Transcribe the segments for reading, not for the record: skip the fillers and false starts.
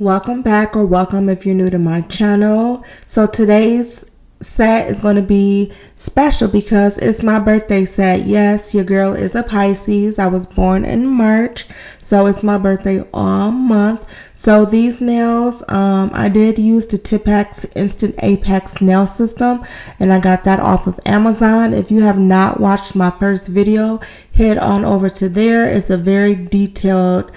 Welcome back, or welcome if you're new to my channel. So today's set is going to be special because it's my birthday set. Yes, your girl is a Pisces. I was born in March, so it's my birthday all month. So these nails, I did use the TIPEX Instant Apex nail system, and I got that off of Amazon. If you have not watched my first video, head on over to there. It's a very detailed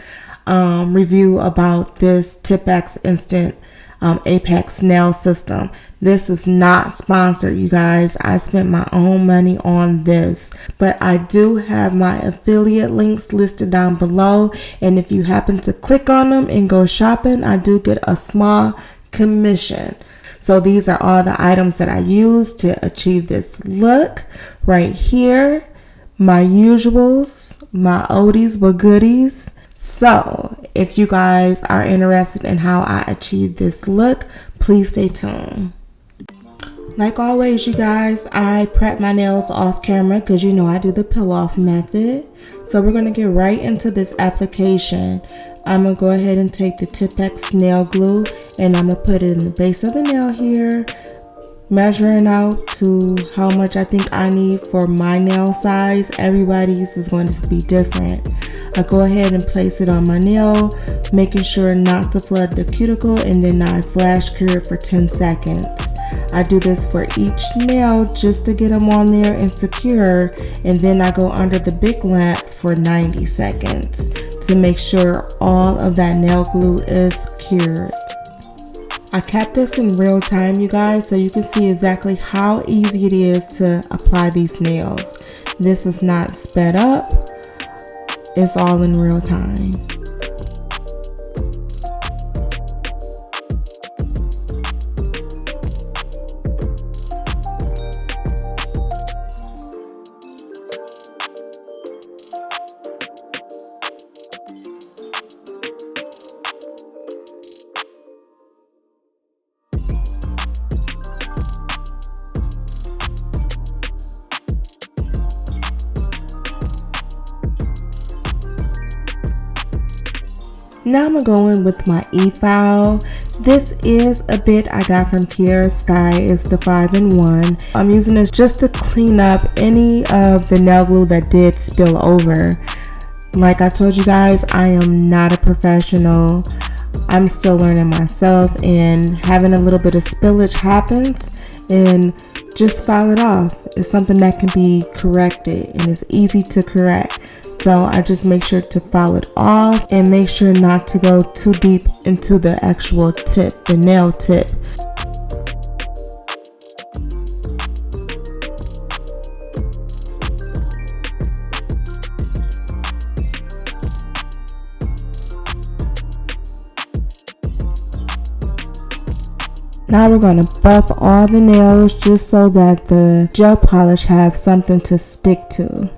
review about this TIPEX Instant Apex nail system. This is not sponsored, you guys. I spent my own money on this, but I do have my affiliate links listed down below, and if you happen to click on them and go shopping, I do get a small commission. So these are all the items that I use to achieve this look right here. My usuals, my oldies but goodies. So if you guys are interested in how I achieve this look, please stay tuned. Like always, you guys, I prep my nails off camera because you know I do the peel off method. So we're going to get right into this application. I'm going to go ahead and take the TIPEX nail glue and I'm going to put it in the base of the nail here, measuring out to how much I think I need for my nail size. Everybody's is going to be different. I go ahead and place it on my nail, making sure not to flood the cuticle, and then I flash cure it for 10 seconds. I do this for each nail just to get them on there and secure, and then I go under the big lamp for 90 seconds to make sure all of that nail glue is cured. I kept this in real time, you guys, so you can see exactly how easy it is to apply these nails. This is not sped up. It's all in real time. Now I'm going with my e-file. This is a bit I got from Kiara Sky. It's the 5-in-1. I'm using this just to clean up any of the nail glue that did spill over. Like I told you guys, I am not a professional. I'm still learning myself, and having a little bit of spillage happens, and just file it off. It's something that can be corrected and it's easy to correct. So I just make sure to file it off and make sure not to go too deep into the actual tip, the nail tip. Now we're going to buff all the nails just so that the gel polish has something to stick to.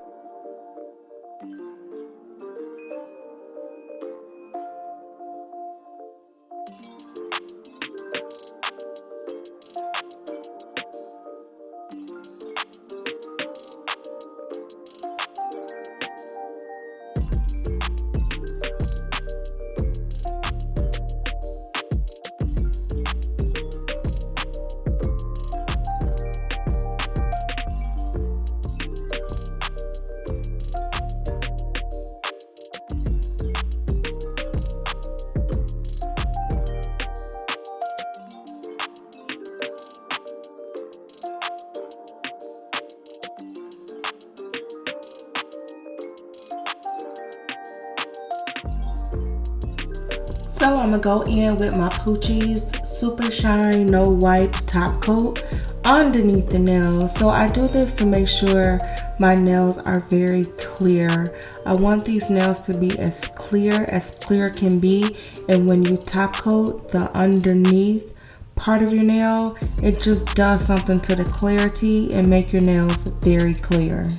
So I'm gonna go in with my Poochie's Super Shine No Wipe Top Coat underneath the nails. So I do this to make sure my nails are very clear. I want these nails to be as clear can be, and when you top coat the underneath part of your nail, it just does something to the clarity and make your nails very clear.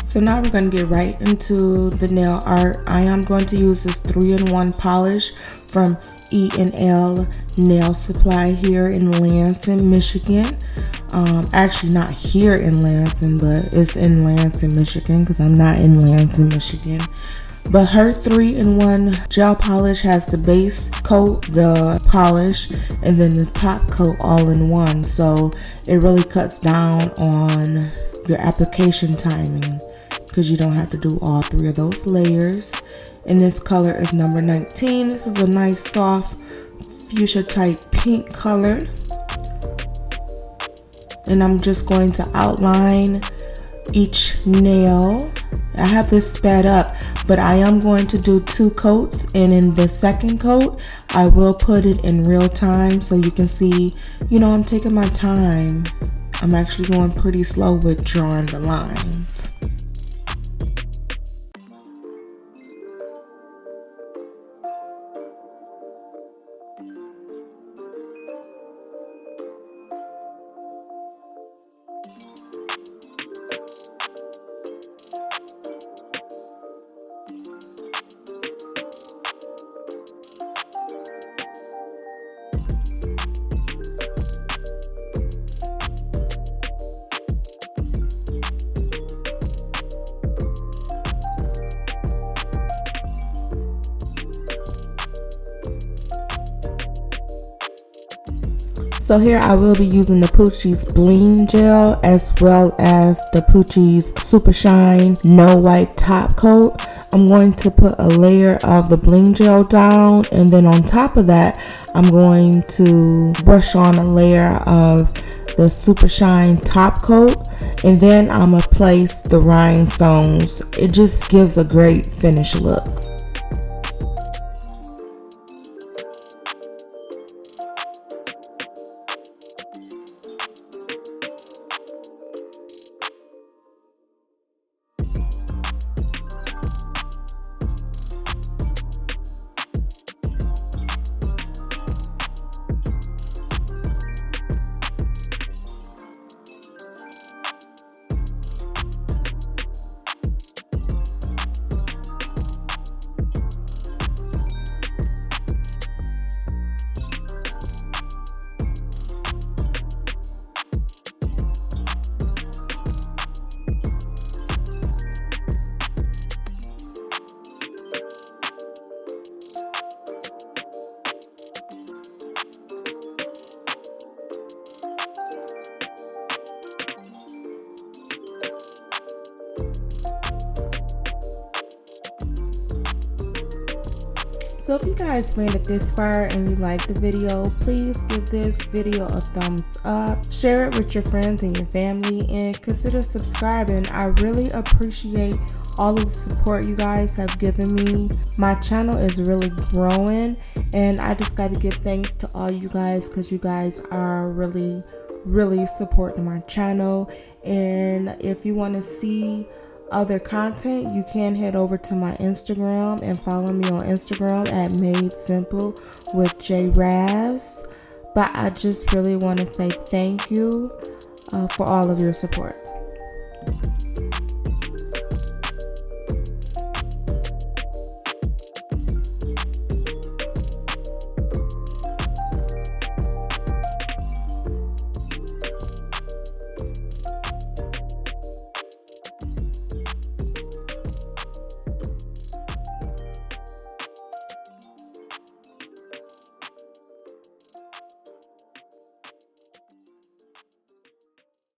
So now we're going to get right into the nail art. I am going to use this 3-in-1 polish from E&L Nail Supply here in Lansing, Michigan. Actually not here in Lansing, but it's in Lansing, Michigan, because I'm not in Lansing, Michigan. But her 3-in-1 gel polish has the base coat, the polish, and then the top coat all in one. So it really cuts down on your application timing because you don't have to do all 3 of those layers. And this color is number 19. This is a nice soft fuchsia type pink color. And I'm just going to outline each nail. I have this sped up, but I am going to do 2 coats, and in the second coat I will put it in real time so you can see, you know, I'm taking my time. I'm actually going pretty slow with drawing the lines. So here I will be using the PISCES Bling Gel as well as the PISCES Super Shine No Wipe Top Coat. I'm going to put a layer of the Bling Gel down, and then on top of that I'm going to brush on a layer of the Super Shine Top Coat, and then I'm going to place the rhinestones. It just gives a great finish look. So if you guys made it this far and you liked the video, please give this video a thumbs up, share it with your friends and your family, and consider subscribing. I really appreciate all of the support you guys have given me. My channel is really growing, and I just got to give thanks to all you guys because you guys are really supporting my channel. And if you want to see other content, you can head over to my Instagram and follow me on Instagram at Made Simple with JRaz. But I just really want to say thank you for all of your support.